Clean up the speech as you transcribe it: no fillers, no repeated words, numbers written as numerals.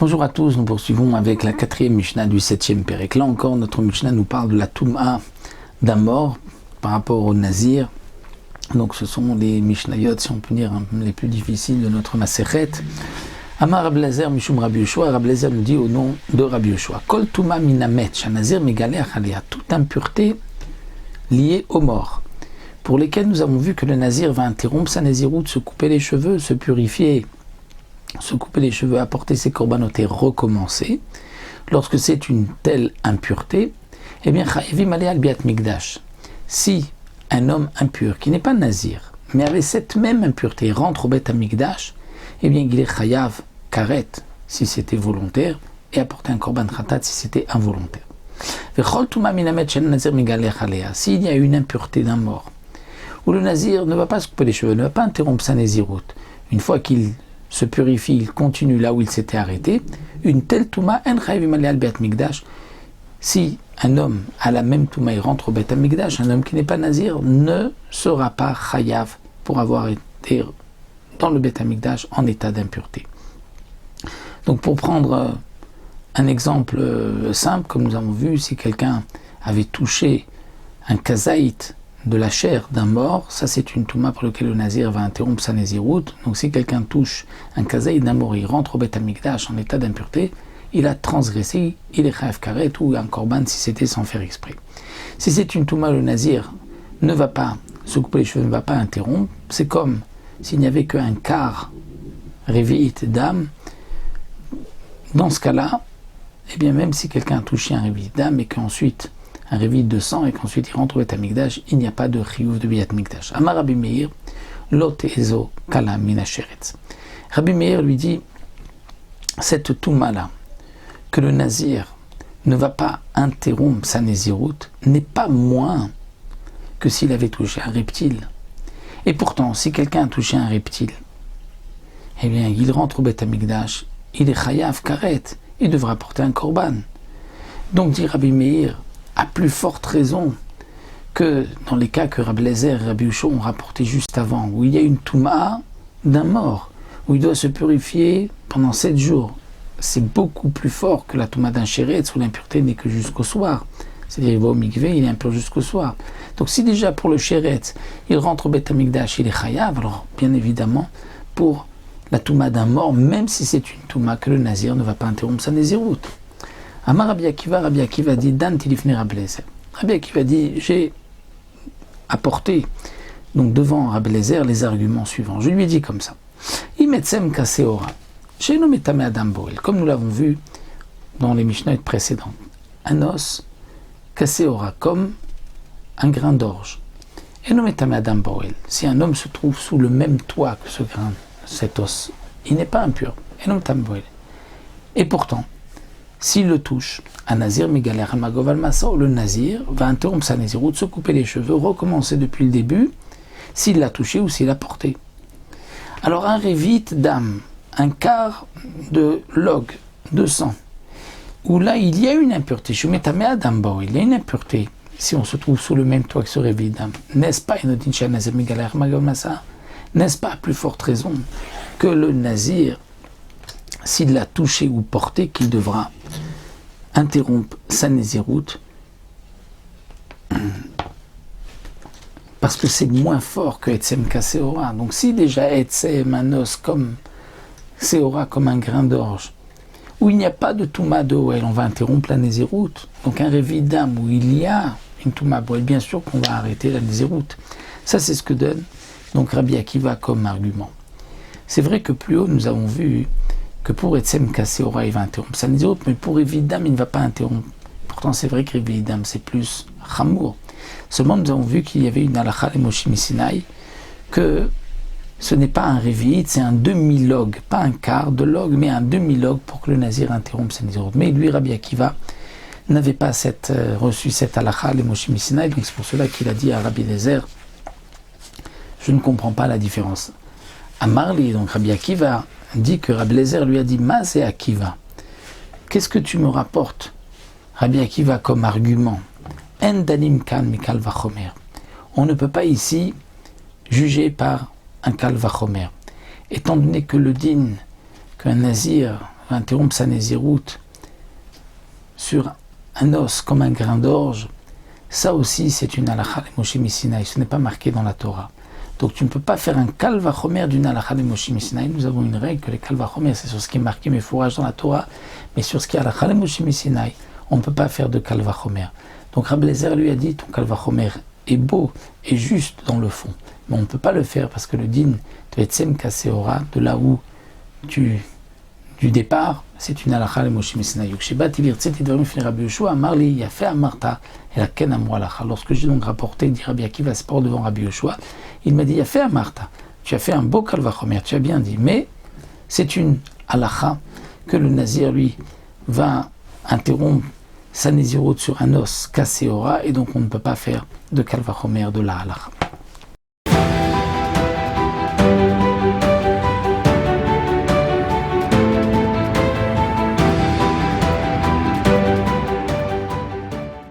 Bonjour à tous, nous poursuivons avec la 4e Mishnah du 7e Pérec. Là encore, notre Mishnah nous parle de la Touma d'un mort par rapport au Nazir. Donc ce sont les Mishnayot, si on peut dire, les plus difficiles de notre Masechet. Amar Rabbi Eliezer Mishum Rabbi Yoshua, Rabbi Eliezer nous dit au nom de Rabbi Yoshua, Kol Touma minamet, Shanazir Megaleh Achalea, toute impureté liée aux morts, pour lesquelles nous avons vu que le Nazir va interrompre sa Naziroute, se couper les cheveux, se purifier, se couper les cheveux, apporter ses corbanotes et recommencer. Lorsque c'est une telle impureté, eh bien, Chayevim aleh al biat mikdash. Si un homme impur, qui n'est pas nazir, mais avec cette même impureté, rentre au bet mikdash, eh bien, il est chayav karet, si c'était volontaire, et apporter un korban khatat si c'était involontaire. S'il y a une impureté d'un mort, où le nazir ne va pas se couper les cheveux, ne va pas interrompre sa naziroute, une fois qu'il se purifie, il continue là où il s'était arrêté, une telle touma, en chayevim aleh al biat mikdash. Si un homme a la même touma et rentre au bet mikdash, un homme qui n'est pas nazir ne sera pas chayav pour avoir été dans le bet mikdash en état d'impureté. Donc pour prendre un exemple simple, comme nous avons vu, si quelqu'un avait touché un kazaït de la chair d'un mort, ça c'est une touma pour laquelle le nazir va interrompre sa naziroute. Donc si quelqu'un touche un kazaït d'un mort, il rentre au bet mikdash en état d'impureté, il a transgressé, il est chayav karet ou un korban si c'était sans faire exprès. Si c'est une touma, le nazir ne va pas se couper les cheveux, ne va pas interrompre, c'est comme s'il n'y avait qu'un quart révi'it d'âme. Dans ce cas-là, eh bien même si quelqu'un a touché un révi'it d'âme et qu'ensuite un révi'it de sang et qu'ensuite il rentre au bet mikdash, il n'y a pas de chiyuv de biat mikdash. Amar Rabbi Meir, lo te'ezo kala min hasheretz. Rabbi Meir lui dit, cette touma-là, que le nazir ne va pas interrompre sa naziroute, n'est pas moins que s'il avait touché un reptile. Et pourtant, si quelqu'un a touché un reptile, eh bien, il rentre au bet mikdash, il est chayav karet, il devra porter un korban. Donc, dit Rabbi Meir, à plus forte raison que dans les cas que Rabbi Eliezer et Rabbi Yoshua ont rapporté juste avant, où il y a une touma d'un mort, où il doit se purifier pendant 7 jours. C'est beaucoup plus fort que la touma d'un chéretz, où l'impureté n'est que jusqu'au soir. C'est-à-dire, il va au mikvé, il est impur jusqu'au soir. Donc, si déjà pour le chéretz, il rentre au bet mikdash, il est chayav, alors bien évidemment, pour la touma d'un mort, même si c'est une touma que le nazir ne va pas interrompre sa naziroute. Amar Rabbi Akiva dit, Dan tilifne Rabbi Eliezer. Rabbi Akiva dit, j'ai apporté donc devant Rabbi Eliezer les arguments suivants. Je lui ai dit comme ça. Imetsem kaseora. Comme nous l'avons vu dans les Mishnayot précédentes, un os kaseora, comme un grain d'orge. Si un homme se trouve sous le même toit que ce grain, cet os, il n'est pas impur. Et pourtant, s'il le touche, un nazir megaler magov al-masa, le nazir va interrompre sa naziroute, se couper les cheveux, recommencer depuis le début, s'il l'a touché ou s'il l'a porté. Alors un révite d'âme, un quart de log, de sang, où là il y a une impureté, il y a une impureté, si on se trouve sous le même toit que ce révite d'âme, n'est-ce pas, n'est-ce pas à plus forte raison que le nazir, s'il l'a touché ou porté, qu'il devra interrompre sa naziroute, parce que c'est moins fort que Etsem Kaseora. Donc si déjà Etsem, un os comme Seora, comme un grain d'orge, où il n'y a pas de Touma de Oel, on va interrompre la naziroute. Donc un réveil d'âme où il y a une Touma de Oel, bien sûr qu'on va arrêter la naziroute. Ça c'est ce que donne donc Rabbi Akiva comme argument. C'est vrai que plus haut nous avons vu que pour Etsem Kaseora il va interrompre sa naziroute, mais pour réveil d'âme il ne va pas interrompre. Pourtant c'est vrai que réveil d'âme c'est plus chamour. Seulement nous avons vu qu'il y avait une halakha les Moshe Misinaï, que ce n'est pas un révite, c'est un demi-log, pas un quart de log, mais un demi-log pour que le nazir interrompe sa naziroute. Mais lui, Rabbi Akiva, n'avait pas reçu cette halakha les Moshe Misinaï, donc c'est pour cela qu'il a dit à Rabbi Eliezer, je ne comprends pas la différence. Amarli, donc Rabbi Akiva, dit que Rabbi Eliezer lui a dit, Ma c'est Akiva, qu'est-ce que tu me rapportes, Rabbi Akiva, comme argument? En danim kan mikal vachomer. On ne peut pas ici juger par un kal vachomer. Étant donné que le din qu'un nazir va interrompre sa Néziroute sur un os comme un grain d'orge, ça aussi c'est une halakha de Moshe Missinaï, ce n'est pas marqué dans la Torah. Donc tu ne peux pas faire un kal vachomer d'une halakha de Moshe Missinaï. Nous avons une règle que les kal vachomer c'est sur ce qui est marqué mes fourrages dans la Torah, mais sur ce qui est halakha de Moshe Missinaï, on ne peut pas faire de kal vachomer. Donc Rabbi Eliezer lui a dit, ton kal vachomer est beau et juste dans le fond, mais on ne peut pas le faire parce que le din de Etsem Kaseora, de là où du départ, c'est une halakha le Moshe Missinaï. Rabbi Yoshua Marli, il a fait à Martha, et la ken amro halakha. Lorsque j'ai donc rapporté, dit Rabbi Akiva Sport devant Rabbi Yoshua, il m'a dit, il a fait à Martha, tu as fait un beau kal vachomer, tu as bien dit, mais c'est une halakha que le nazir, lui, va interrompre sa nésiroute sur un os cassé aura, et donc on ne peut pas faire de kal vachomer de la halakha.